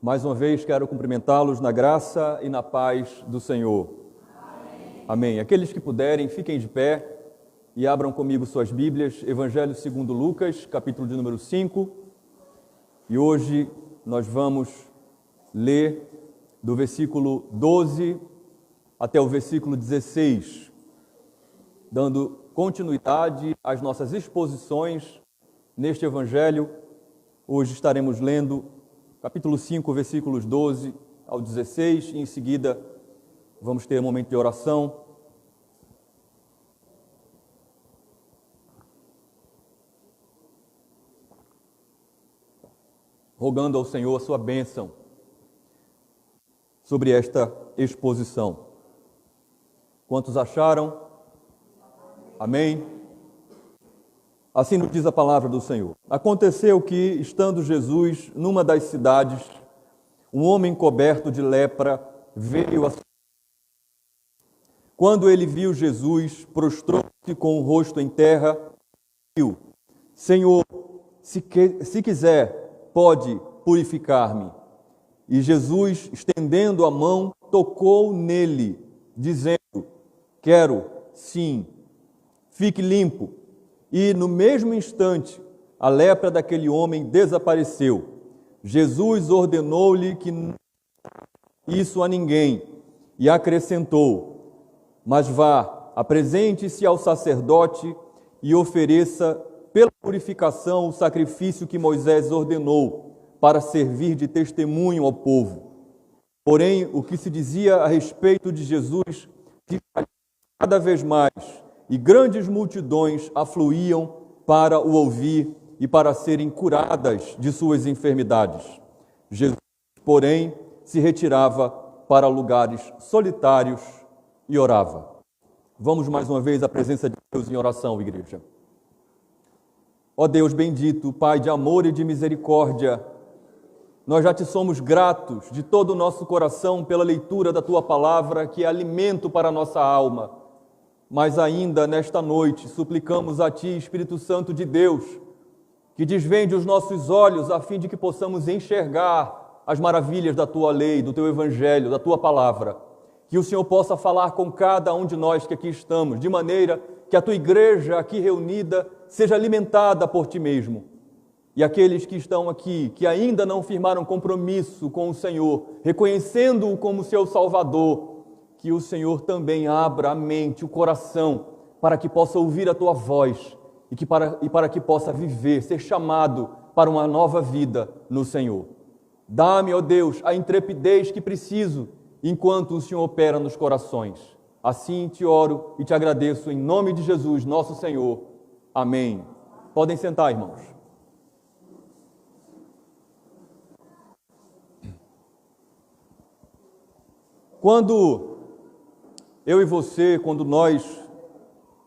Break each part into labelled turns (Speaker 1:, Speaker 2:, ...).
Speaker 1: Mais uma vez quero cumprimentá-los na graça e na paz do Senhor. Amém. Amém. Aqueles que puderem, fiquem de pé e abram comigo suas Bíblias, Evangelho segundo Lucas, capítulo de número 5. E hoje nós vamos ler do versículo 12 até o versículo 16, dando continuidade às nossas exposições neste Evangelho. Hoje estaremos lendo capítulo 5, versículos 12 ao 16, e em seguida vamos ter um momento de oração. Rogando ao Senhor a sua bênção sobre esta exposição. Quantos acharam? Amém? Assim nos diz a palavra do Senhor. Aconteceu que, estando Jesus numa das cidades, um homem coberto de lepra veio a... Quando ele viu Jesus, prostrou-se com o rosto em terra e disse: Senhor, se quiser, pode purificar-me. E Jesus, estendendo a mão, tocou nele, dizendo: Quero, sim, fique limpo. E no mesmo instante, a lepra daquele homem desapareceu. Jesus ordenou-lhe que não isso a ninguém e acrescentou: Mas vá, apresente-se ao sacerdote e ofereça pela purificação o sacrifício que Moisés ordenou para servir de testemunho ao povo. Porém, o que se dizia a respeito de Jesus se cada vez mais, e grandes multidões afluíam para o ouvir e para serem curadas de suas enfermidades. Jesus, porém, se retirava para lugares solitários e orava. Vamos mais uma vez à presença de Deus em oração, igreja. Ó Deus bendito, Pai de amor e de misericórdia, nós já te somos gratos de todo o nosso coração pela leitura da Tua palavra, que é alimento para a nossa alma. Mas ainda nesta noite suplicamos a Ti, Espírito Santo de Deus, que desvende os nossos olhos a fim de que possamos enxergar as maravilhas da Tua lei, do Teu Evangelho, da Tua palavra. Que o Senhor possa falar com cada um de nós que aqui estamos, de maneira que a Tua igreja aqui reunida seja alimentada por Ti mesmo. E aqueles que estão aqui, que ainda não firmaram compromisso com o Senhor, reconhecendo-o como seu Salvador, que o Senhor também abra a mente, o coração, para que possa ouvir a Tua voz e para que possa viver, ser chamado para uma nova vida no Senhor. Dá-me, ó Deus, a intrepidez que preciso enquanto o Senhor opera nos corações. Assim te oro e te agradeço em nome de Jesus, nosso Senhor. Amém. Podem sentar, irmãos. Quando eu e você, quando nós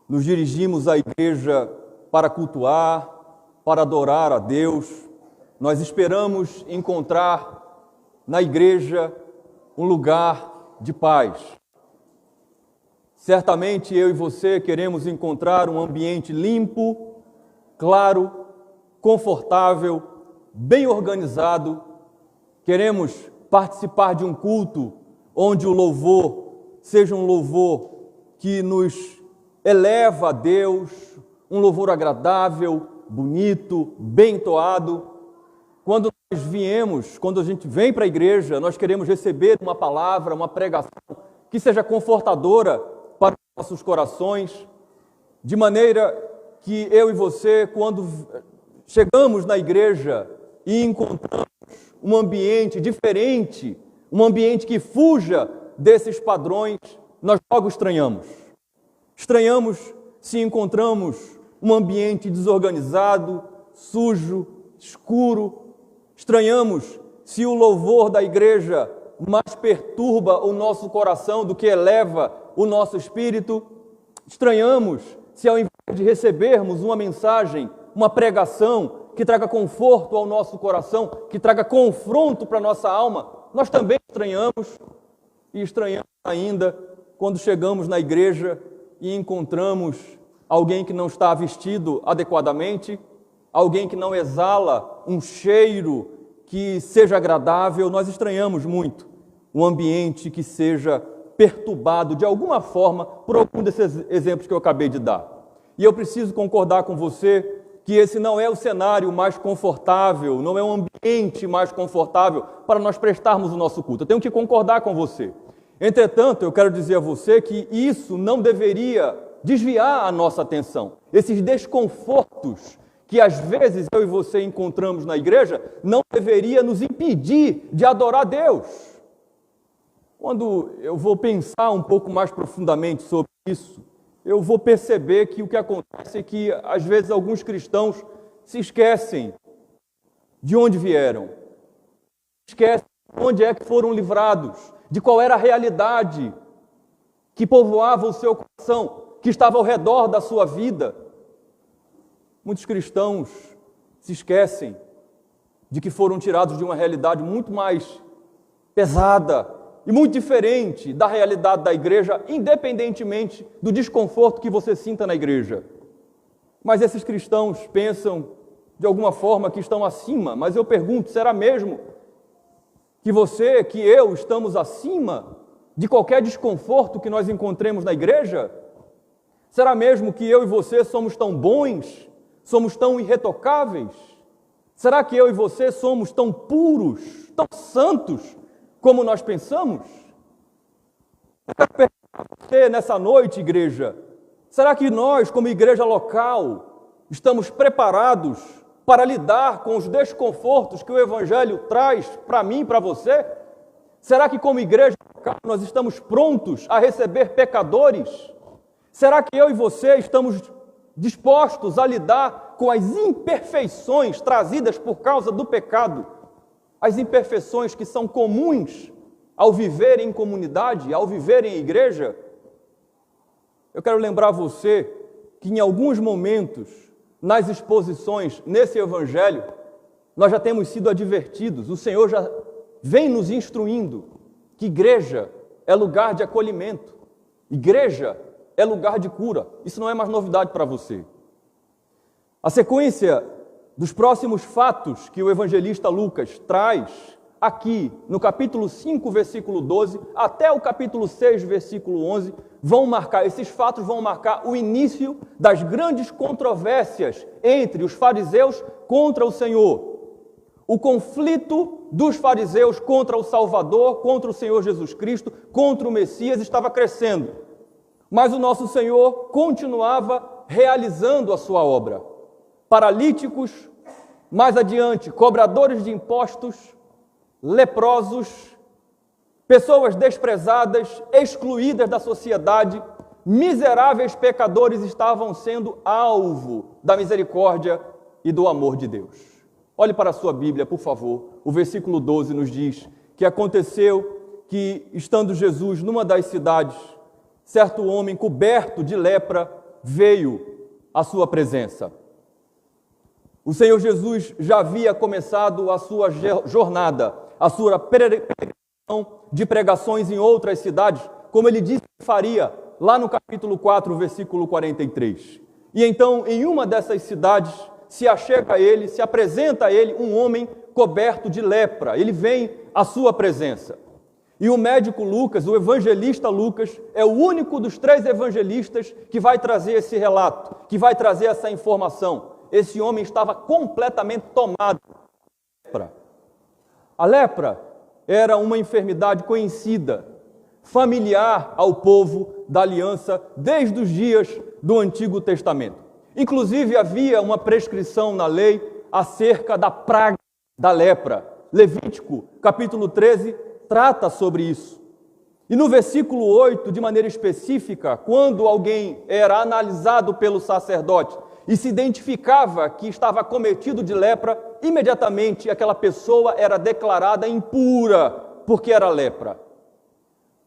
Speaker 1: nos dirigimos à igreja para cultuar, para adorar a Deus, nós esperamos encontrar na igreja um lugar de paz. Certamente eu e você queremos encontrar um ambiente limpo, claro, confortável, bem organizado. Queremos participar de um culto onde o louvor seja um louvor que nos eleva a Deus, um louvor agradável, bonito, bem entoado. Quando a gente vem para a igreja, nós queremos receber uma palavra, uma pregação que seja confortadora para os nossos corações, de maneira que eu e você, quando chegamos na igreja e encontramos um ambiente diferente, um ambiente que fuja desses padrões, nós logo estranhamos. Estranhamos se encontramos um ambiente desorganizado, sujo, escuro. Estranhamos se o louvor da igreja mais perturba o nosso coração do que eleva o nosso espírito. Estranhamos se, ao invés de recebermos uma mensagem, uma pregação que traga conforto ao nosso coração, que traga confronto para a nossa alma, nós também estranhamos. E estranhamos ainda quando chegamos na igreja e encontramos alguém que não está vestido adequadamente, alguém que não exala um cheiro que seja agradável, nós estranhamos muito um ambiente que seja perturbado de alguma forma por algum desses exemplos que eu acabei de dar. E eu preciso concordar com você que esse não é o cenário mais confortável, não é um ambiente mais confortável para nós prestarmos o nosso culto. Eu tenho que concordar com você. Entretanto, eu quero dizer a você que isso não deveria desviar a nossa atenção. Esses desconfortos que às vezes eu e você encontramos na igreja não deveria nos impedir de adorar Deus. Quando eu vou pensar um pouco mais profundamente sobre isso, eu vou perceber que o que acontece é que, às vezes, alguns cristãos se esquecem de onde vieram, esquecem de onde é que foram livrados, de qual era a realidade que povoava o seu coração, que estava ao redor da sua vida. Muitos cristãos se esquecem de que foram tirados de uma realidade muito mais pesada e muito diferente da realidade da igreja, independentemente do desconforto que você sinta na igreja. Mas esses cristãos pensam, de alguma forma, que estão acima. Mas eu pergunto, será mesmo que você, que eu, estamos acima de qualquer desconforto que nós encontremos na igreja? Será mesmo que eu e você somos tão bons, somos tão irretocáveis? Será que eu e você somos tão puros, tão santos, como nós pensamos? Eu quero perguntar a você nessa noite, igreja, será que nós, como igreja local, estamos preparados para lidar com os desconfortos que o Evangelho traz para mim e para você? Será que como igreja local nós estamos prontos a receber pecadores? Será que eu e você estamos dispostos a lidar com as imperfeições trazidas por causa do pecado? As imperfeições que são comuns ao viver em comunidade, ao viver em igreja? Eu quero lembrar você que em alguns momentos, nas exposições, nesse Evangelho, nós já temos sido advertidos, o Senhor já vem nos instruindo que igreja é lugar de acolhimento, igreja é lugar de cura. Isso não é mais novidade para você. A sequência dos próximos fatos que o evangelista Lucas traz aqui no capítulo 5, versículo 12, até o capítulo 6, versículo 11, esses fatos vão marcar o início das grandes controvérsias entre os fariseus contra o Senhor. O conflito dos fariseus contra o Salvador, contra o Senhor Jesus Cristo, contra o Messias estava crescendo. Mas o nosso Senhor continuava realizando a sua obra. Paralíticos, mais adiante, cobradores de impostos, leprosos, pessoas desprezadas, excluídas da sociedade, miseráveis pecadores estavam sendo alvo da misericórdia e do amor de Deus. Olhe para a sua Bíblia, por favor. O versículo 12 nos diz que aconteceu que, estando Jesus numa das cidades, certo homem coberto de lepra veio à sua presença. O Senhor Jesus já havia começado a sua jornada, a sua peregrinação de pregações em outras cidades, como ele disse que faria lá no capítulo 4, versículo 43. E então, em uma dessas cidades, se achega a ele, se apresenta a ele um homem coberto de lepra. Ele vem à sua presença. E o médico Lucas, o evangelista Lucas, é o único dos 3 evangelistas que vai trazer esse relato, que vai trazer essa informação. Esse homem estava completamente tomado de lepra. A lepra era uma enfermidade conhecida, familiar ao povo da aliança desde os dias do Antigo Testamento. Inclusive havia uma prescrição na lei acerca da praga da lepra. Levítico, capítulo 13, trata sobre isso. E no versículo 8, de maneira específica, quando alguém era analisado pelo sacerdote e se identificava que estava acometido de lepra, imediatamente aquela pessoa era declarada impura, porque era lepra.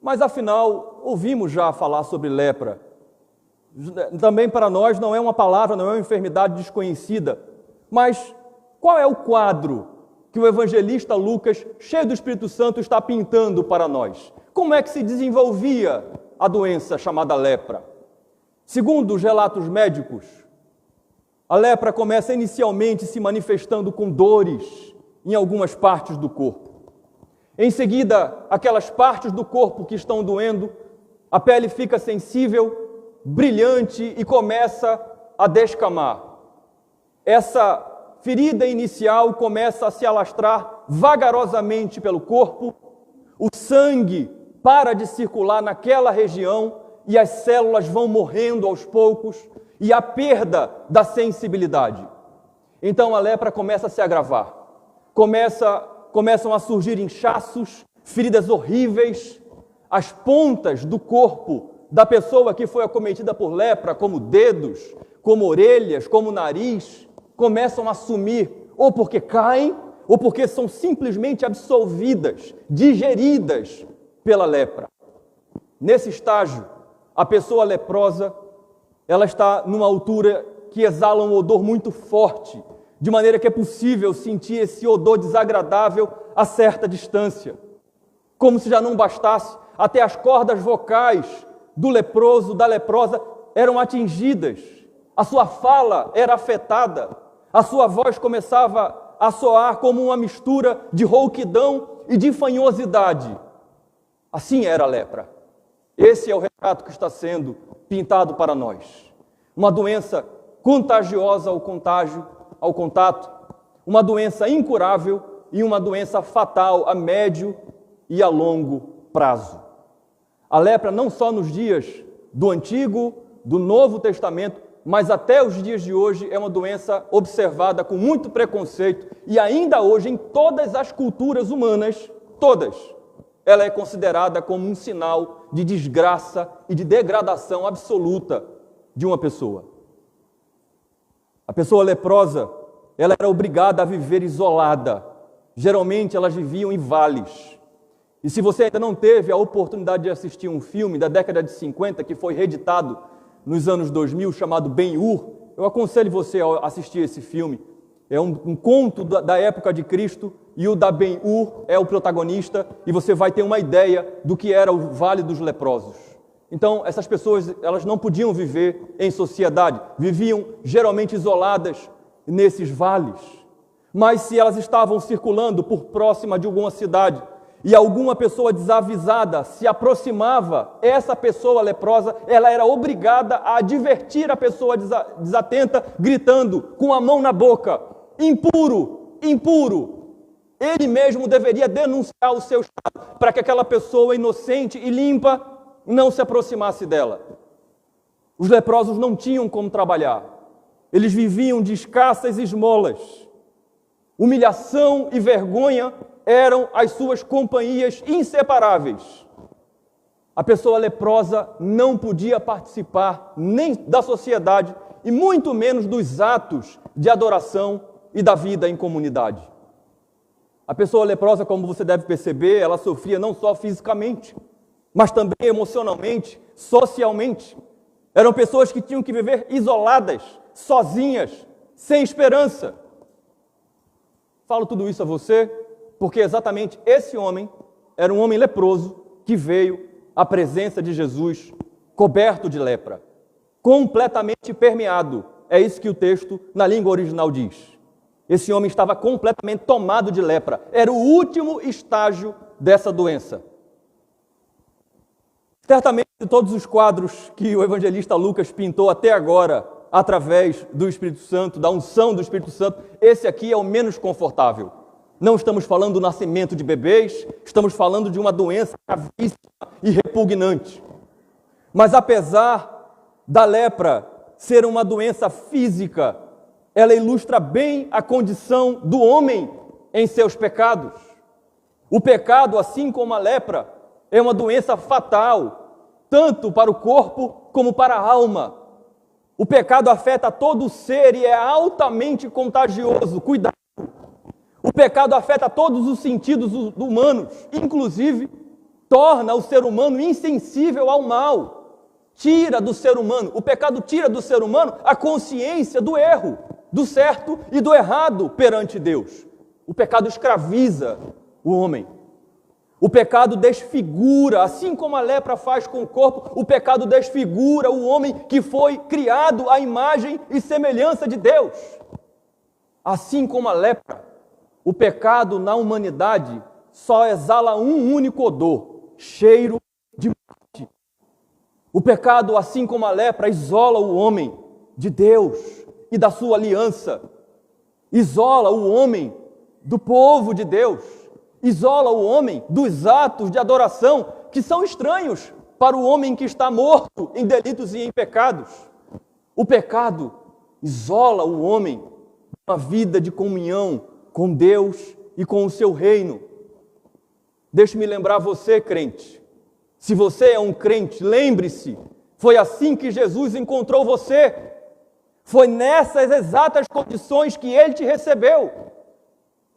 Speaker 1: Mas afinal, ouvimos já falar sobre lepra. Também para nós não é uma palavra, não é uma enfermidade desconhecida. Mas qual é o quadro que o evangelista Lucas, cheio do Espírito Santo, está pintando para nós? Como é que se desenvolvia a doença chamada lepra? Segundo os relatos médicos, a lepra começa inicialmente se manifestando com dores em algumas partes do corpo. Em seguida, aquelas partes do corpo que estão doendo, a pele fica sensível, brilhante e começa a descamar. Essa ferida inicial começa a se alastrar vagarosamente pelo corpo, o sangue para de circular naquela região e as células vão morrendo aos poucos e a perda da sensibilidade. Então a lepra começa a se agravar, começam a surgir inchaços, feridas horríveis, as pontas do corpo da pessoa que foi acometida por lepra, como dedos, como orelhas, como nariz, começam a sumir, ou porque caem, ou porque são simplesmente absorvidas, digeridas pela lepra. Nesse estágio, a pessoa leprosa, ela está numa altura que exala um odor muito forte, de maneira que é possível sentir esse odor desagradável a certa distância. Como se já não bastasse, até as cordas vocais do leproso, da leprosa, eram atingidas. A sua fala era afetada. A sua voz começava a soar como uma mistura de rouquidão e de fanhosidade. Assim era a lepra. Esse é o retrato que está sendo pintado para nós. Uma doença contagiosa ao contato, uma doença incurável e uma doença fatal a médio e a longo prazo. A lepra não só nos dias do Antigo, do Novo Testamento, mas até os dias de hoje é uma doença observada com muito preconceito e ainda hoje em todas as culturas humanas, todas, ela é considerada como um sinal de desgraça e de degradação absoluta de uma pessoa. A pessoa leprosa, ela era obrigada a viver isolada. Geralmente elas viviam em vales. E se você ainda não teve a oportunidade de assistir um filme da década de 50 que foi reeditado nos anos 2000, chamado Ben-Hur, eu aconselho você a assistir esse filme. É um conto da época de Cristo, e o da Ben-Hur é o protagonista, e você vai ter uma ideia do que era o Vale dos Leprosos. Então, essas pessoas, elas não podiam viver em sociedade, viviam geralmente isoladas nesses vales. Mas se elas estavam circulando por próxima de alguma cidade, e alguma pessoa desavisada se aproximava, essa pessoa leprosa, ela era obrigada a advertir a pessoa desatenta, gritando com a mão na boca: impuro, impuro. Ele mesmo deveria denunciar o seu estado, para que aquela pessoa inocente e limpa não se aproximasse dela. Os leprosos não tinham como trabalhar, eles viviam de escassas esmolas. Humilhação e vergonha eram as suas companhias inseparáveis. A pessoa leprosa não podia participar nem da sociedade e muito menos dos atos de adoração e da vida em comunidade. A pessoa leprosa, como você deve perceber, ela sofria não só fisicamente, mas também emocionalmente, socialmente. Eram pessoas que tinham que viver isoladas, sozinhas, sem esperança. Falo tudo isso a você porque exatamente esse homem era um homem leproso que veio à presença de Jesus coberto de lepra, completamente permeado. É isso que o texto na língua original diz. Esse homem estava completamente tomado de lepra. Era o último estágio dessa doença. Certamente, de todos os quadros que o evangelista Lucas pintou até agora, através do Espírito Santo, da unção do Espírito Santo, esse aqui é o menos confortável. Não estamos falando do nascimento de bebês, estamos falando de uma doença gravíssima e repugnante. Mas apesar da lepra ser uma doença física, ela ilustra bem a condição do homem em seus pecados. O pecado, assim como a lepra, é uma doença fatal, tanto para o corpo como para a alma. O pecado afeta todo o ser e é altamente contagioso. Cuidado! O pecado afeta todos os sentidos humanos, inclusive torna o ser humano insensível ao mal. Tira do ser humano, o pecado tira do ser humano a consciência do erro, do certo e do errado perante Deus. O pecado escraviza o homem. O pecado desfigura, assim como a lepra faz com o corpo, o pecado desfigura o homem que foi criado à imagem e semelhança de Deus. Assim como a lepra o pecado na humanidade só exala um único odor, cheiro de morte. O pecado, assim como a lepra, isola o homem de Deus e da sua aliança. Isola o homem do povo de Deus. Isola o homem dos atos de adoração que são estranhos para o homem que está morto em delitos e em pecados. O pecado isola o homem de uma vida de comunhão com Deus e com o seu reino. Deixe-me lembrar você, crente. Se você é um crente, lembre-se, foi assim que Jesus encontrou você. Foi nessas exatas condições que Ele te recebeu.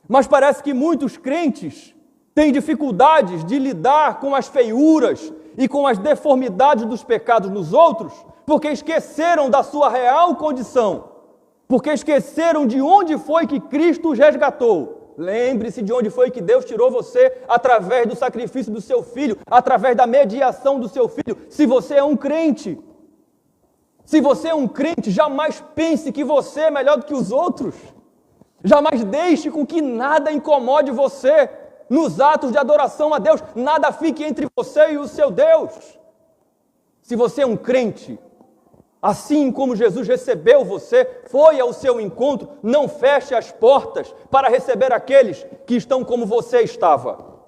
Speaker 1: Mas parece que muitos crentes têm dificuldades de lidar com as feiuras e com as deformidades dos pecados nos outros, porque esqueceram da sua real condição, porque esqueceram de onde foi que Cristo os resgatou. Lembre-se de onde foi que Deus tirou você através do sacrifício do seu Filho, através da mediação do seu Filho. Se você é um crente, jamais pense que você é melhor do que os outros. Jamais deixe com que nada incomode você nos atos de adoração a Deus. Nada fique entre você e o seu Deus. Se você é um crente, assim como Jesus recebeu você, foi ao seu encontro, não feche as portas para receber aqueles que estão como você estava.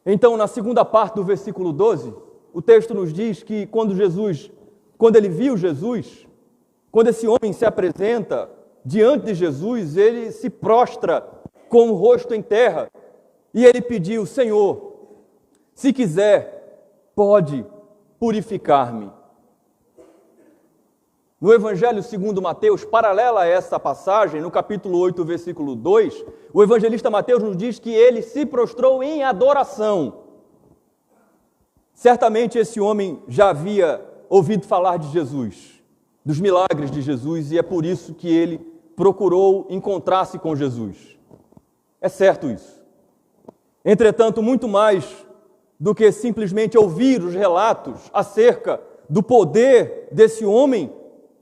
Speaker 1: Então, na segunda parte do versículo 12, o texto nos diz que quando ele viu Jesus, quando esse homem se apresenta diante de Jesus, ele se prostra com o rosto em terra e ele pediu: Senhor, se quiser, pode purificar-me. No Evangelho segundo Mateus, paralela a essa passagem, no capítulo 8, versículo 2, o evangelista Mateus nos diz que ele se prostrou em adoração. Certamente esse homem já havia ouvido falar de Jesus, dos milagres de Jesus, e é por isso que ele procurou encontrar-se com Jesus. É certo isso. Entretanto, muito mais do que simplesmente ouvir os relatos acerca do poder desse homem,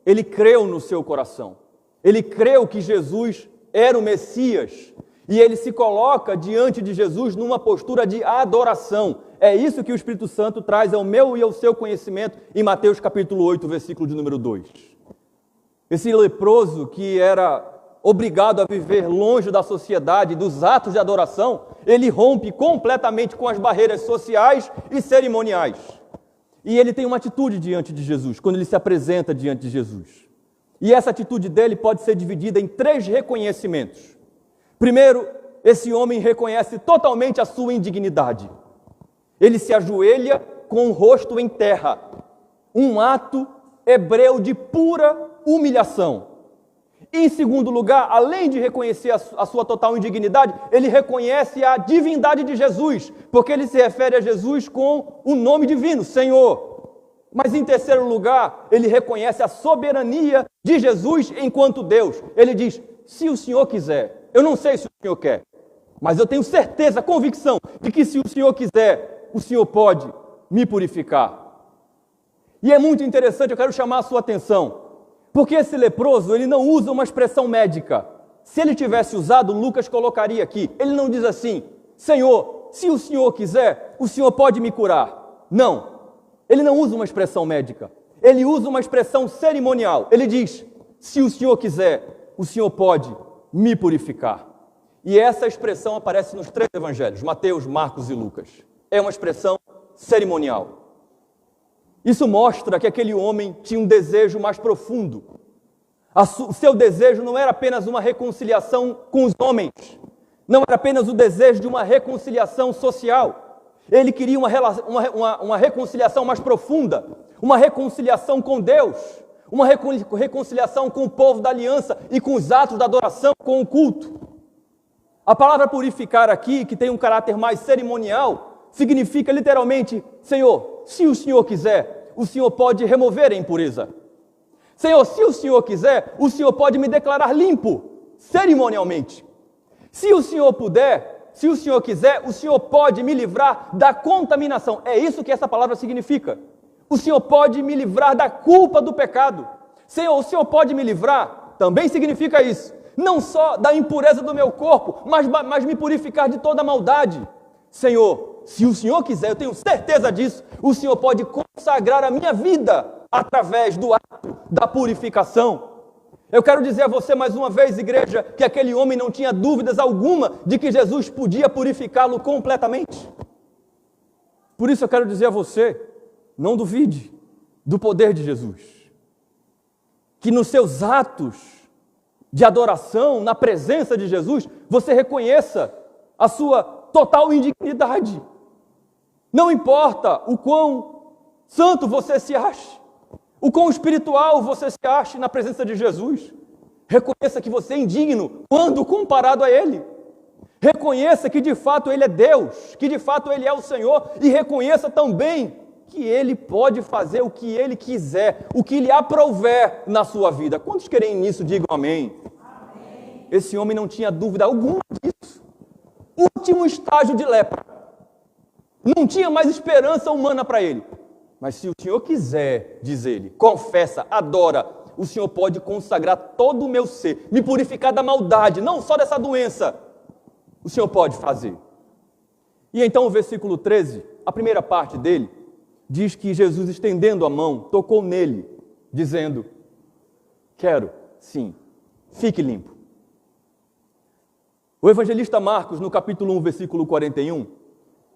Speaker 1: ele creu no seu coração. Ele creu que Jesus era o Messias. E ele se coloca diante de Jesus numa postura de adoração. É isso que o Espírito Santo traz ao meu e ao seu conhecimento em Mateus capítulo 8, versículo de número 2. Esse leproso que era obrigado a viver longe da sociedade, dos atos de adoração, ele rompe completamente com as barreiras sociais e cerimoniais. E ele tem uma atitude diante de Jesus, quando ele se apresenta diante de Jesus. E essa atitude dele pode ser dividida em 3 reconhecimentos. Primeiro, esse homem reconhece totalmente a sua indignidade. Ele se ajoelha com o rosto em terra. Um ato hebreu de pura humilhação. Em segundo lugar, além de reconhecer a sua total indignidade, ele reconhece a divindade de Jesus, porque ele se refere a Jesus com o nome divino, Senhor. Mas em terceiro lugar, ele reconhece a soberania de Jesus enquanto Deus. Ele diz: se o Senhor quiser, eu não sei se o Senhor quer, mas eu tenho certeza, convicção, de que se o Senhor quiser, o Senhor pode me purificar. E é muito interessante, eu quero chamar a sua atenção, porque esse leproso, ele não usa uma expressão médica. Se ele tivesse usado, Lucas colocaria aqui. Ele não diz assim: Senhor, se o Senhor quiser, o Senhor pode me curar. Não, ele não usa uma expressão médica. Ele usa uma expressão cerimonial. Ele diz: se o Senhor quiser, o Senhor pode me purificar. E essa expressão aparece nos 3 evangelhos, Mateus, Marcos e Lucas. É uma expressão cerimonial. Isso mostra que aquele homem tinha um desejo mais profundo. O seu desejo não era apenas uma reconciliação com os homens, não era apenas o desejo de uma reconciliação social. Ele queria uma reconciliação mais profunda, uma reconciliação com Deus, uma reconciliação com o povo da aliança e com os atos da adoração, com o culto. A palavra purificar aqui, que tem um caráter mais cerimonial, significa literalmente: Senhor, se o Senhor quiser, o Senhor pode remover a impureza. Senhor, se o Senhor quiser, o Senhor pode me declarar limpo, cerimonialmente. Se o Senhor puder, se o Senhor quiser, o Senhor pode me livrar da contaminação. É isso que essa palavra significa. O Senhor pode me livrar da culpa do pecado. Senhor, o Senhor pode me livrar, também significa isso, não só da impureza do meu corpo, mas me purificar de toda a maldade. Senhor, se o Senhor quiser, eu tenho certeza disso, o Senhor pode consagrar a minha vida através do ato da purificação. Eu quero dizer a você mais uma vez, igreja, que aquele homem não tinha dúvidas alguma de que Jesus podia purificá-lo completamente. Por isso eu quero dizer a você, não duvide do poder de Jesus. Que nos seus atos de adoração, na presença de Jesus, você reconheça a sua total indignidade. Não importa o quão santo você se ache, o quão espiritual você se ache na presença de Jesus. Reconheça que você é indigno quando comparado a Ele. Reconheça que de fato Ele é Deus, que de fato Ele é o Senhor, e reconheça também que Ele pode fazer o que Ele quiser, o que Ele aprouver na sua vida. Quantos querem nisso, digam amém. Amém. Esse homem não tinha dúvida alguma disso. Último estágio de lepra. Não tinha mais esperança humana para ele. Mas se o Senhor quiser, diz ele, confessa, adora, o Senhor pode consagrar todo o meu ser, me purificar da maldade, não só dessa doença. O Senhor pode fazer. E então o versículo 13, a primeira parte dele, diz que Jesus, estendendo a mão, tocou nele, dizendo, quero, sim, fique limpo. O evangelista Marcos, no capítulo 1, versículo 41,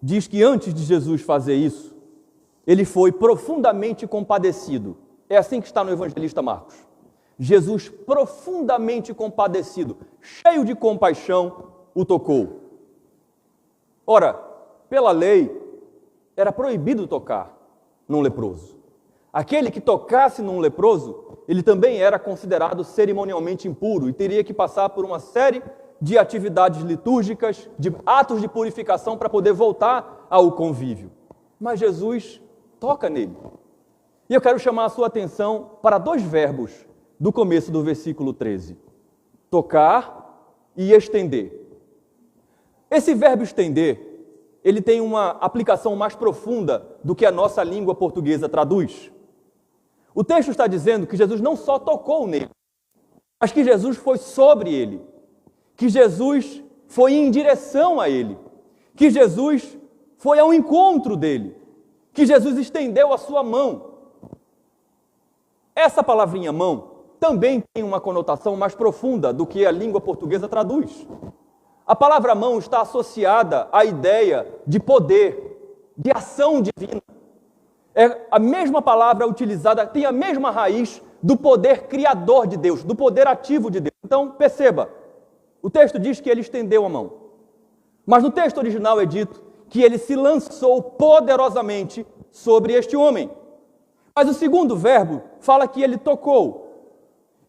Speaker 1: diz que antes de Jesus fazer isso, ele foi profundamente compadecido. É assim que está no evangelista Marcos. Jesus, profundamente compadecido, cheio de compaixão, o tocou. Ora, pela lei, era proibido tocar num leproso. Aquele que tocasse num leproso, ele também era considerado cerimonialmente impuro e teria que passar por uma série de atividades litúrgicas, de atos de purificação para poder voltar ao convívio. Mas Jesus toca nele. E eu quero chamar a sua atenção para dois verbos do começo do versículo 13. Tocar e estender. Esse verbo estender, ele tem uma aplicação mais profunda do que a nossa língua portuguesa traduz. O texto está dizendo que Jesus não só tocou nele, mas que Jesus foi sobre ele, que Jesus foi em direção a ele, que Jesus foi ao encontro dele, que Jesus estendeu a sua mão. Essa palavrinha mão também tem uma conotação mais profunda do que a língua portuguesa traduz. A palavra mão está associada à ideia de poder, de ação divina. É a mesma palavra utilizada, tem a mesma raiz do poder criador de Deus, do poder ativo de Deus. Então, perceba, o texto diz que ele estendeu a mão. Mas no texto original é dito que ele se lançou poderosamente sobre este homem. Mas o segundo verbo fala que ele tocou.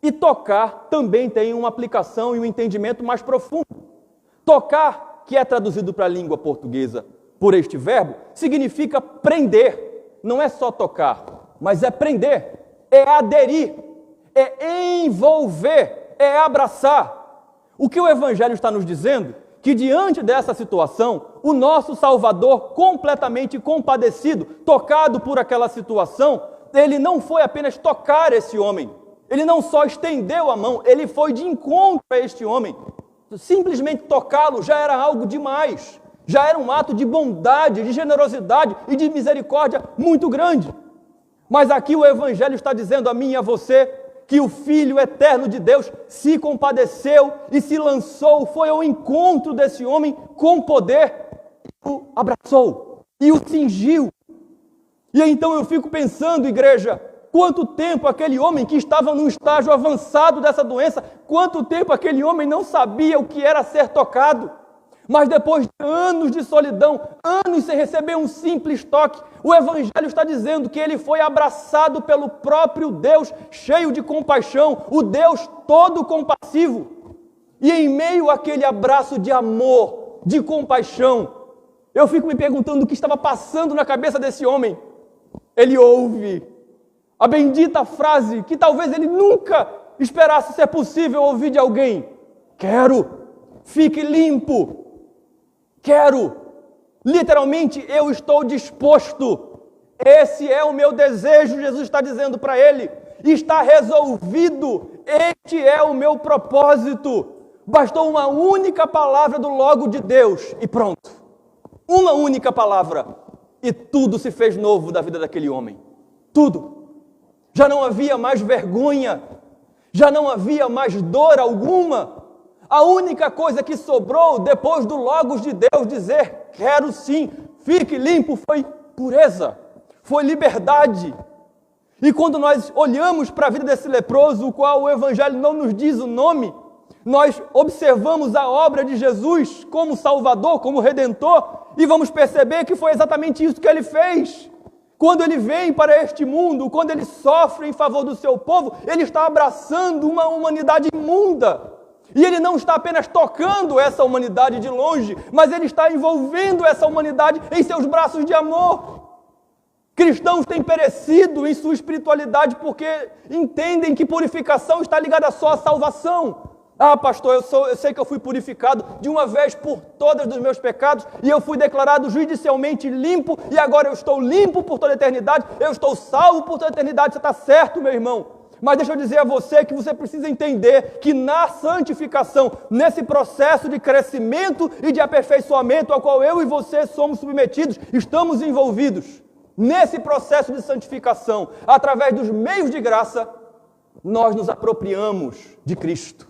Speaker 1: E tocar também tem uma aplicação e um entendimento mais profundo. Tocar, que é traduzido para a língua portuguesa por este verbo, significa prender. Não é só tocar, mas é prender, é aderir, é envolver, é abraçar. O que o Evangelho está nos dizendo? Que diante dessa situação, o nosso Salvador, completamente compadecido, tocado por aquela situação, ele não foi apenas tocar esse homem, ele não só estendeu a mão, ele foi de encontro a este homem. Simplesmente tocá-lo já era algo demais, já era um ato de bondade, de generosidade e de misericórdia muito grande. Mas aqui o Evangelho está dizendo a mim e a você que o Filho eterno de Deus se compadeceu e se lançou, foi ao encontro desse homem com poder, o abraçou e o cingiu. E então eu fico pensando, igreja, quanto tempo aquele homem que estava num estágio avançado dessa doença, quanto tempo aquele homem não sabia o que era ser tocado. Mas depois de anos de solidão, anos sem receber um simples toque, o Evangelho está dizendo que ele foi abraçado pelo próprio Deus, cheio de compaixão, o Deus todo compassivo. E em meio àquele abraço de amor, de compaixão, eu fico me perguntando o que estava passando na cabeça desse homem. Ele ouve a bendita frase que talvez ele nunca esperasse ser possível ouvir de alguém. Quero, fique limpo. Quero, literalmente eu estou disposto, esse é o meu desejo, Jesus está dizendo para ele, está resolvido, Este é o meu propósito. Bastou uma única palavra do Logo de Deus e pronto. Uma única palavra e tudo se fez novo da vida daquele homem. Tudo. Já não havia mais vergonha, já não havia mais dor alguma. A única coisa que sobrou depois do Logos de Deus dizer, quero sim, fique limpo, foi pureza, foi liberdade. E quando nós olhamos para a vida desse leproso, o qual o Evangelho não nos diz o nome, nós observamos a obra de Jesus como Salvador, como Redentor, e vamos perceber que foi exatamente isso que ele fez. Quando ele vem para este mundo, quando ele sofre em favor do seu povo, ele está abraçando uma humanidade imunda. E ele não está apenas tocando essa humanidade de longe, mas ele está envolvendo essa humanidade em seus braços de amor. Cristãos têm perecido em sua espiritualidade porque entendem que purificação está ligada só à salvação. Ah, pastor, eu sei que eu fui purificado de uma vez por todas dos meus pecados e eu fui declarado judicialmente limpo e agora eu estou limpo por toda a eternidade, eu estou salvo por toda a eternidade. Você está certo, meu irmão. Mas deixa eu dizer a você que você precisa entender que na santificação, nesse processo de crescimento e de aperfeiçoamento ao qual eu e você somos submetidos, estamos envolvidos. Nesse processo de santificação, através dos meios de graça, nós nos apropriamos de Cristo.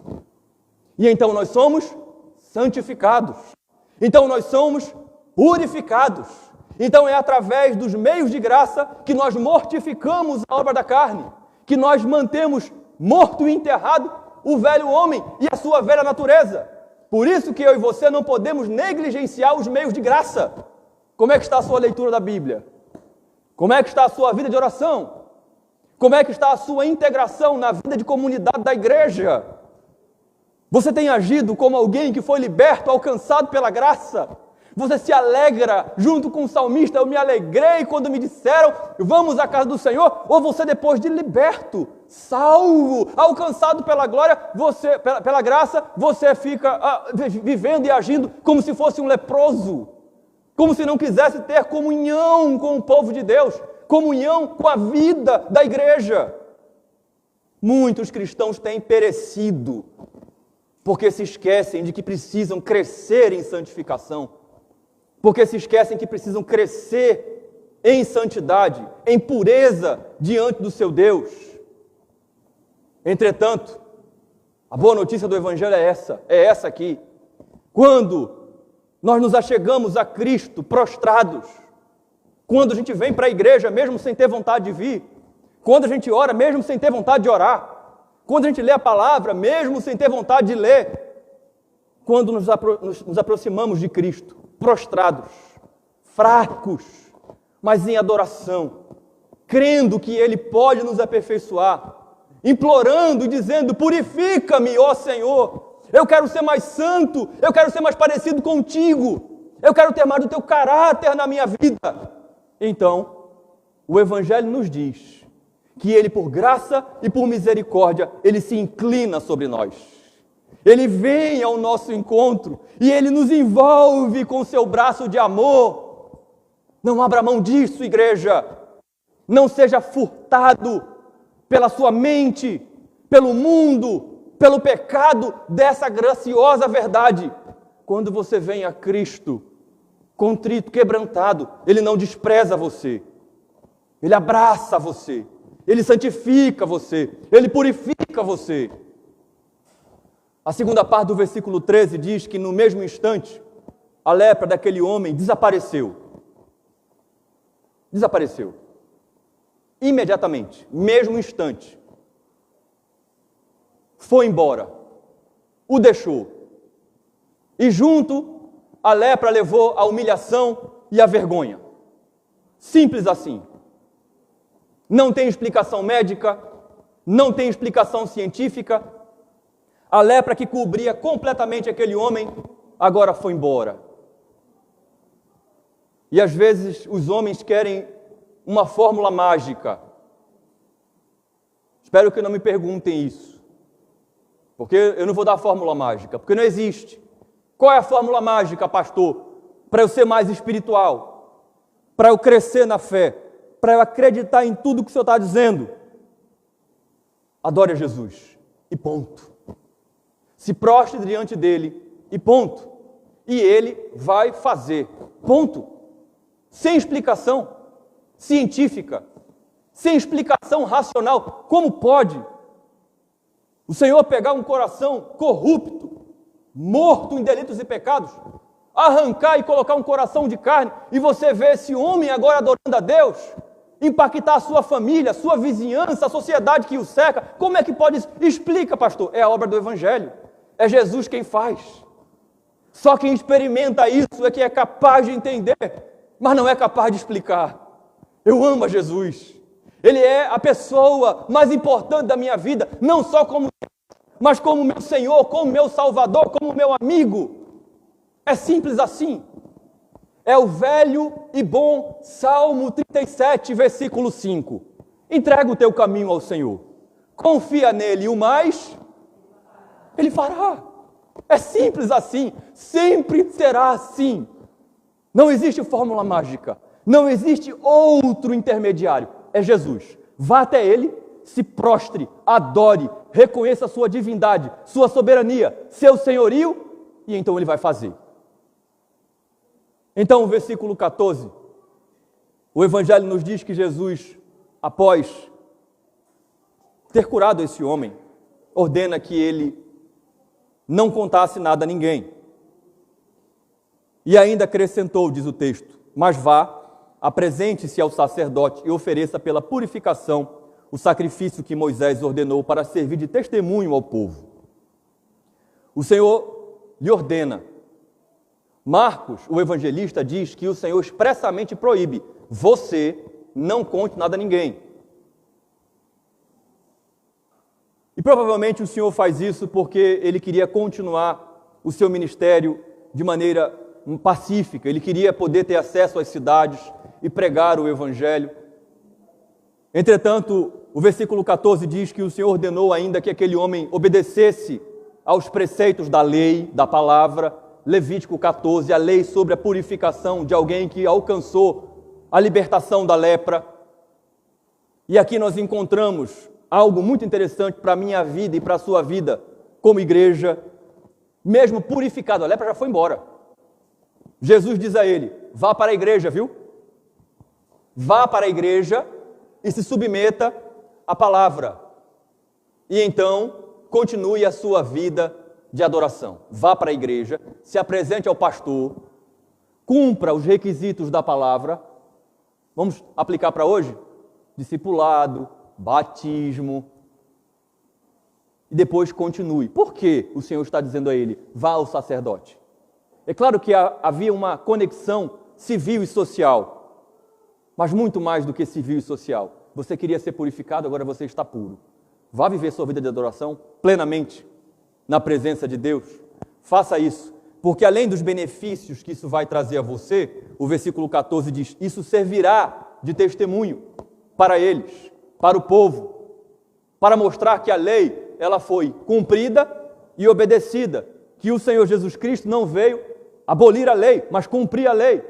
Speaker 1: E então nós somos santificados. Então nós somos purificados. Então é através dos meios de graça que nós mortificamos a obra da carne, que nós mantemos morto e enterrado o velho homem e a sua velha natureza. Por isso que eu e você não podemos negligenciar os meios de graça. Como é que está a sua leitura da Bíblia? Como é que está a sua vida de oração? Como é que está a sua integração na vida de comunidade da igreja? Você tem agido como alguém que foi liberto, alcançado pela graça? Você se alegra junto com o salmista, eu me alegrei quando me disseram, vamos à casa do Senhor? Ou você depois de liberto, salvo, alcançado pela glória, pela graça, você fica vivendo e agindo como se fosse um leproso? Como se não quisesse ter comunhão com o povo de Deus, comunhão com a vida da igreja. Muitos cristãos têm perecido, porque se esquecem de que precisam crescer em santificação, porque se esquecem que precisam crescer em santidade, em pureza diante do seu Deus. Entretanto, a boa notícia do Evangelho é essa aqui. Quando nós nos achegamos a Cristo prostrados, quando a gente vem para a igreja mesmo sem ter vontade de vir, quando a gente ora mesmo sem ter vontade de orar, quando a gente lê a palavra mesmo sem ter vontade de ler, quando nos aproximamos de Cristo, prostrados, fracos, mas em adoração, crendo que Ele pode nos aperfeiçoar, implorando e dizendo, purifica-me, ó Senhor, eu quero ser mais santo, eu quero ser mais parecido contigo, eu quero ter mais do teu caráter na minha vida. Então, o Evangelho nos diz que Ele, por graça e por misericórdia, Ele se inclina sobre nós. Ele vem ao nosso encontro e Ele nos envolve com seu braço de amor. Não abra mão disso, igreja. Não seja furtado pela sua mente, pelo mundo, pelo pecado dessa graciosa verdade. Quando você vem a Cristo, contrito, quebrantado, Ele não despreza você. Ele abraça você. Ele santifica você. Ele purifica você. A segunda parte do versículo 13 diz que no mesmo instante, a lepra daquele homem desapareceu. Desapareceu. Imediatamente, mesmo instante. Foi embora. O deixou. E junto, a lepra levou a humilhação e a vergonha. Simples assim. Não tem explicação médica, não tem explicação científica. A lepra que cobria completamente aquele homem, agora foi embora. E às vezes os homens querem uma fórmula mágica. Espero que não me perguntem isso. Porque eu não vou dar a fórmula mágica, porque não existe. Qual é a fórmula mágica, pastor? Para eu ser mais espiritual, para eu crescer na fé, para eu acreditar em tudo que o Senhor está dizendo. Adore a Jesus. e ponto. Se prostre diante dele e ponto. E ele vai fazer, ponto. Sem explicação científica, sem explicação racional. Como pode o Senhor pegar um coração corrupto, morto em delitos e pecados, arrancar e colocar um coração de carne, e você vê esse homem agora adorando a Deus, impactar a sua família, a sua vizinhança, a sociedade que o cerca? Como é que pode isso? Explica, pastor. É a obra do Evangelho. É Jesus quem faz. Só quem experimenta isso é que é capaz de entender, mas não é capaz de explicar. Eu amo a Jesus. Ele é a pessoa mais importante da minha vida, não só como, mas como meu Senhor, como meu Salvador, como meu amigo. É simples assim. É o velho e bom Salmo 37, versículo 5. Entrega o teu caminho ao Senhor. Confia nele e o mais Ele fará. É simples assim. Sempre será assim. Não existe fórmula mágica. Não existe outro intermediário. É Jesus. Vá até Ele, se prostre, adore, reconheça a sua divindade, sua soberania, seu senhorio, e então Ele vai fazer. Então, o versículo 14, o Evangelho nos diz que Jesus, após ter curado esse homem, ordena que ele não contasse nada a ninguém. E ainda acrescentou, diz o texto, mas vá, apresente-se ao sacerdote e ofereça pela purificação o sacrifício que Moisés ordenou para servir de testemunho ao povo. O Senhor lhe ordena. Marcos, o evangelista, diz que o Senhor expressamente proíbe: você não conte nada a ninguém. E provavelmente o Senhor faz isso porque ele queria continuar o seu ministério de maneira pacífica. Ele queria poder ter acesso às cidades e pregar o evangelho. Entretanto, o versículo 14 diz que o Senhor ordenou ainda que aquele homem obedecesse aos preceitos da lei, da palavra. Levítico 14, a lei sobre a purificação de alguém que alcançou a libertação da lepra. E aqui nós encontramos algo muito interessante para a minha vida e para a sua vida como igreja. Mesmo purificado, a lepra já foi embora. Jesus diz a ele: vá para a igreja, viu? Vá para a igreja e se submeta à palavra. E então continue a sua vida de adoração. Vá para a igreja, se apresente ao pastor, cumpra os requisitos da palavra. Vamos aplicar para hoje? Discipulado, batismo. E depois continue. Por que o Senhor está dizendo a ele: vá ao sacerdote? É claro que havia uma conexão civil e social, mas muito mais do que civil e social. Você queria ser purificado, agora você está puro. Vá viver sua vida de adoração plenamente na presença de Deus. Faça isso, porque além dos benefícios que isso vai trazer a você, o versículo 14 diz: isso servirá de testemunho para eles, para o povo, para mostrar que a lei ela foi cumprida e obedecida, que o Senhor Jesus Cristo não veio abolir a lei, mas cumprir a lei.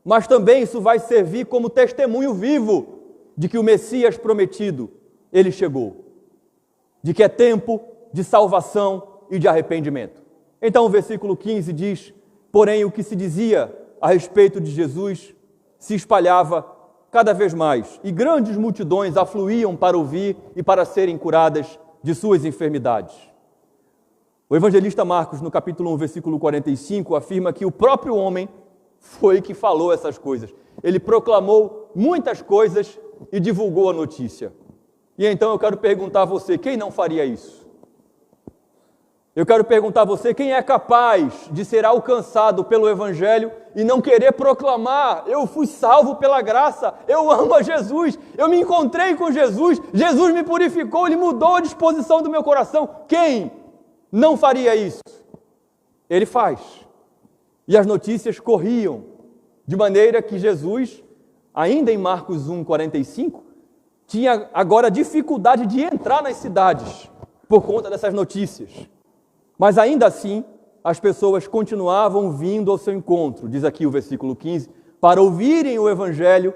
Speaker 1: Mas também isso vai servir como testemunho vivo de que o Messias prometido, ele chegou, de que é tempo de salvação e de arrependimento. Então o versículo 15 diz: porém o que se dizia a respeito de Jesus se espalhava cada vez mais, e grandes multidões afluíam para ouvir e para serem curadas de suas enfermidades. O evangelista Marcos, no capítulo 1, versículo 45, afirma que o próprio homem foi que falou essas coisas. Ele proclamou muitas coisas e divulgou a notícia. E então eu quero perguntar a você: quem não faria isso? Eu quero perguntar a você: quem é capaz de ser alcançado pelo Evangelho e não querer proclamar: eu fui salvo pela graça, eu amo a Jesus, eu me encontrei com Jesus, Jesus me purificou, Ele mudou a disposição do meu coração? Quem não faria isso? Ele faz. E as notícias corriam, de maneira que Jesus, ainda em Marcos 1, 45, tinha agora dificuldade de entrar nas cidades por conta dessas notícias. Mas ainda assim, as pessoas continuavam vindo ao seu encontro, diz aqui o versículo 15, para ouvirem o Evangelho,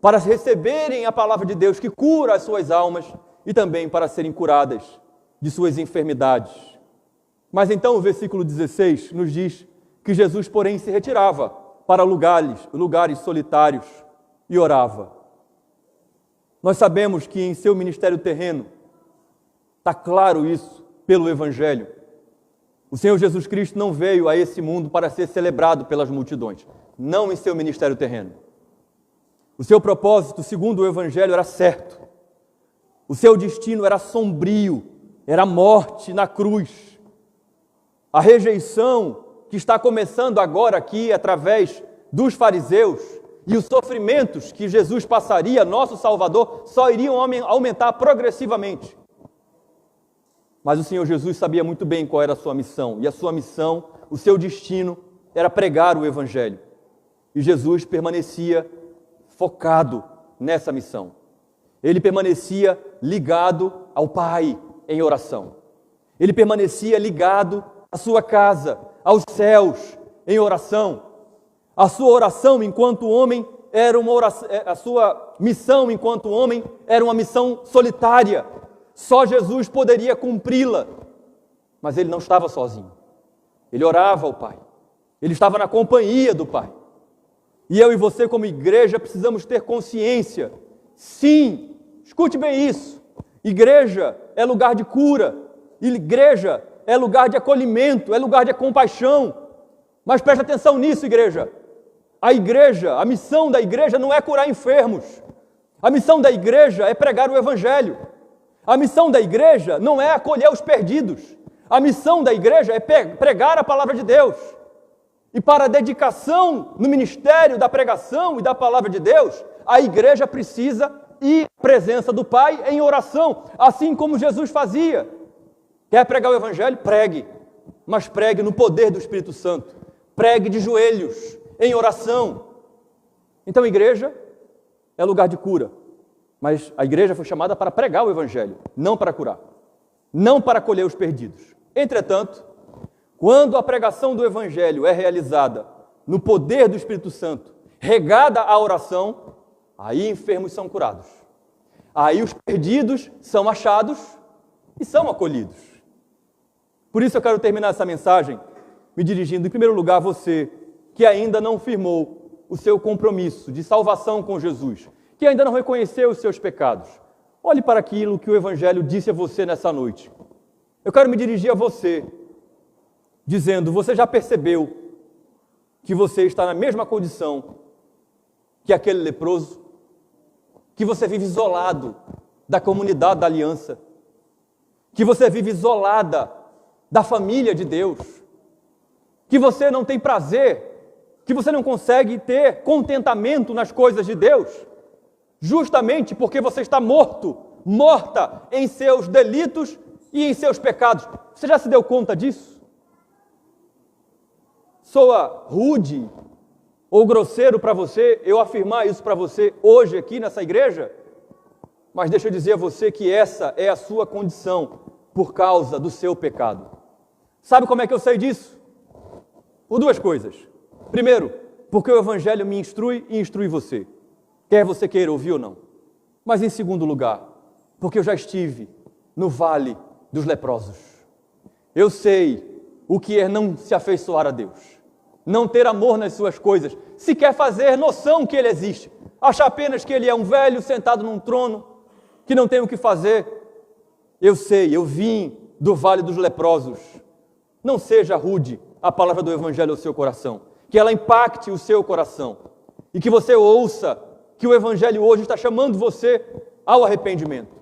Speaker 1: para receberem a palavra de Deus que cura as suas almas e também para serem curadas de suas enfermidades. Mas então o versículo 16 nos diz que Jesus, porém, se retirava para lugares solitários e orava. Nós sabemos que em seu ministério terreno, está claro isso pelo Evangelho, o Senhor Jesus Cristo não veio a esse mundo para ser celebrado pelas multidões, não em seu ministério terreno. O seu propósito, segundo o Evangelho, era certo. O seu destino era sombrio, era a morte na cruz. A rejeição que está começando agora aqui através dos fariseus e os sofrimentos que Jesus passaria, nosso Salvador, só iriam aumentar progressivamente. Mas o Senhor Jesus sabia muito bem qual era a sua missão, e a sua missão, o seu destino, era pregar o Evangelho. E Jesus permanecia focado nessa missão. Ele permanecia ligado ao Pai em oração. Ele permanecia ligado à sua casa, aos céus, em oração. A sua oração enquanto homem era uma oração, a sua missão enquanto homem era uma missão solitária. Só Jesus poderia cumpri-la. Mas ele não estava sozinho. Ele orava ao Pai. Ele estava na companhia do Pai. E eu e você, como igreja, precisamos ter consciência. Sim, escute bem isso. Igreja é lugar de cura. Igreja é lugar de acolhimento, é lugar de compaixão. Mas preste atenção nisso, igreja. A missão da igreja não é curar enfermos. A missão da igreja é pregar o Evangelho. A missão da igreja não é acolher os perdidos. A missão da igreja é pregar a palavra de Deus. E para a dedicação no ministério da pregação e da palavra de Deus, a igreja precisa ir à presença do Pai em oração, assim como Jesus fazia. Quer pregar o Evangelho? Pregue, mas pregue no poder do Espírito Santo. Pregue de joelhos, em oração. Então a igreja é lugar de cura, mas a igreja foi chamada para pregar o Evangelho, não para curar, não para acolher os perdidos. Entretanto, quando a pregação do Evangelho é realizada no poder do Espírito Santo, regada a oração, aí enfermos são curados. Aí os perdidos são achados e são acolhidos. Por isso eu quero terminar essa mensagem me dirigindo, em primeiro lugar, a você que ainda não firmou o seu compromisso de salvação com Jesus, que ainda não reconheceu os seus pecados. Olhe para aquilo que o Evangelho disse a você nessa noite. Eu quero me dirigir a você, dizendo, você já percebeu que você está na mesma condição que aquele leproso? Que você vive isolado da comunidade da aliança? Que você vive isolada da família de Deus? Que você não tem prazer, que você não consegue ter contentamento nas coisas de Deus, justamente porque você está morta em seus delitos e em seus pecados. Você já se deu conta disso? Soa rude ou grosseiro para você eu afirmar isso para você hoje aqui nessa igreja? Mas deixa eu dizer a você que essa é a sua condição por causa do seu pecado. Sabe como é que eu sei disso? Por duas coisas. Primeiro, porque o Evangelho me instrui e instrui você, quer você queira ouvir ou não. Mas em segundo lugar, porque eu já estive no vale dos leprosos. Eu sei o que é não se afeiçoar a Deus, não ter amor nas suas coisas, sequer fazer noção que Ele existe, achar apenas que Ele é um velho sentado num trono, que não tem o que fazer. Eu sei, eu vim do vale dos leprosos. Não seja rude a palavra do Evangelho ao seu coração, que ela impacte o seu coração e que você ouça que o Evangelho hoje está chamando você ao arrependimento,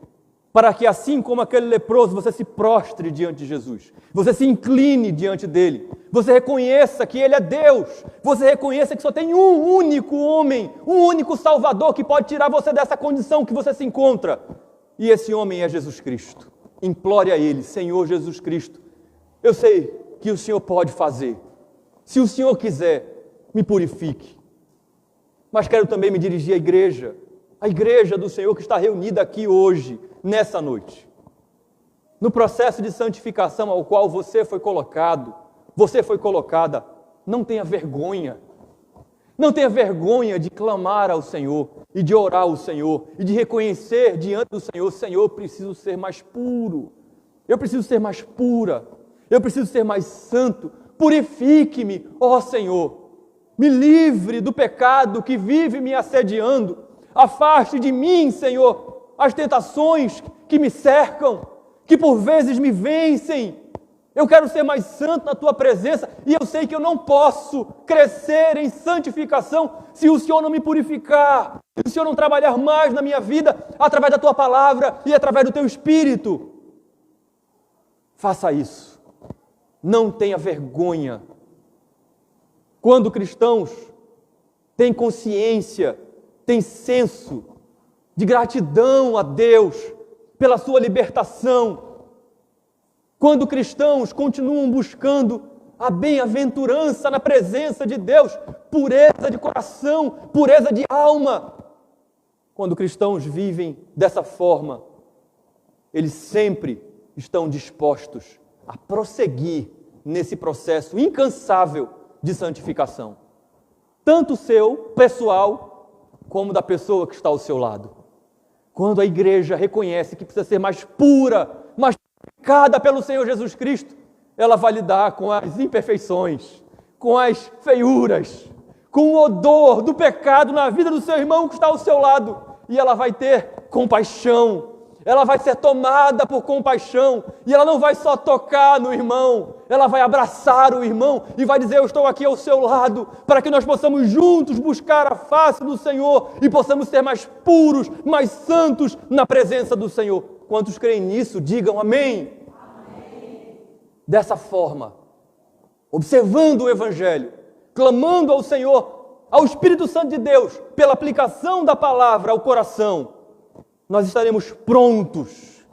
Speaker 1: para que assim como aquele leproso você se prostre diante de Jesus, você se incline diante dele, você reconheça que ele é Deus, você reconheça que só tem um único homem, um único Salvador que pode tirar você dessa condição que você se encontra, e esse homem é Jesus Cristo. Implore a ele: Senhor Jesus Cristo, eu sei que o Senhor pode fazer. Se o Senhor quiser, me purifique. Mas quero também me dirigir à igreja do Senhor que está reunida aqui hoje, nessa noite. No processo de santificação ao qual você foi colocado, você foi colocada, não tenha vergonha. Não tenha vergonha de clamar ao Senhor e de orar ao Senhor e de reconhecer diante do Senhor: Senhor, eu preciso ser mais puro. eu preciso ser mais pura, eu preciso ser mais santo. Purifique-me, ó Senhor. Me livre do pecado que vive me assediando. Afaste de mim, Senhor, as tentações que me cercam, que por vezes me vencem. Eu quero ser mais santo na Tua presença e eu sei que eu não posso crescer em santificação se o Senhor não me purificar, se o Senhor não trabalhar mais na minha vida através da Tua palavra e através do Teu Espírito. Faça isso. Não tenha vergonha. Quando cristãos têm consciência, têm senso de gratidão a Deus pela sua libertação, quando cristãos continuam buscando a bem-aventurança na presença de Deus, pureza de coração, pureza de alma, quando cristãos vivem dessa forma, eles sempre estão dispostos a prosseguir nesse processo incansável de santificação, tanto seu, pessoal, como da pessoa que está ao seu lado. Quando a igreja reconhece que precisa ser mais pura, mais purificada pelo Senhor Jesus Cristo, ela vai lidar com as imperfeições, com as feiuras, com o odor do pecado na vida do seu irmão que está ao seu lado, e ela vai ter compaixão, ela vai ser tomada por compaixão, e ela não vai só tocar no irmão, ela vai abraçar o irmão e vai dizer: eu estou aqui ao seu lado, para que nós possamos juntos buscar a face do Senhor e possamos ser mais puros, mais santos na presença do Senhor. Quantos creem nisso, digam amém. Amém. Dessa forma, observando o Evangelho, clamando ao Senhor, ao Espírito Santo de Deus, pela aplicação da palavra ao coração, nós estaremos prontos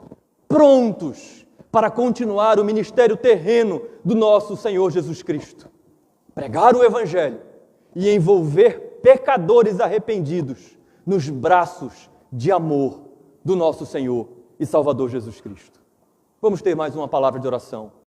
Speaker 1: para continuar o ministério terreno do nosso Senhor Jesus Cristo. Pregar o Evangelho e envolver pecadores arrependidos nos braços de amor do nosso Senhor e Salvador Jesus Cristo. Vamos ter mais uma palavra de oração.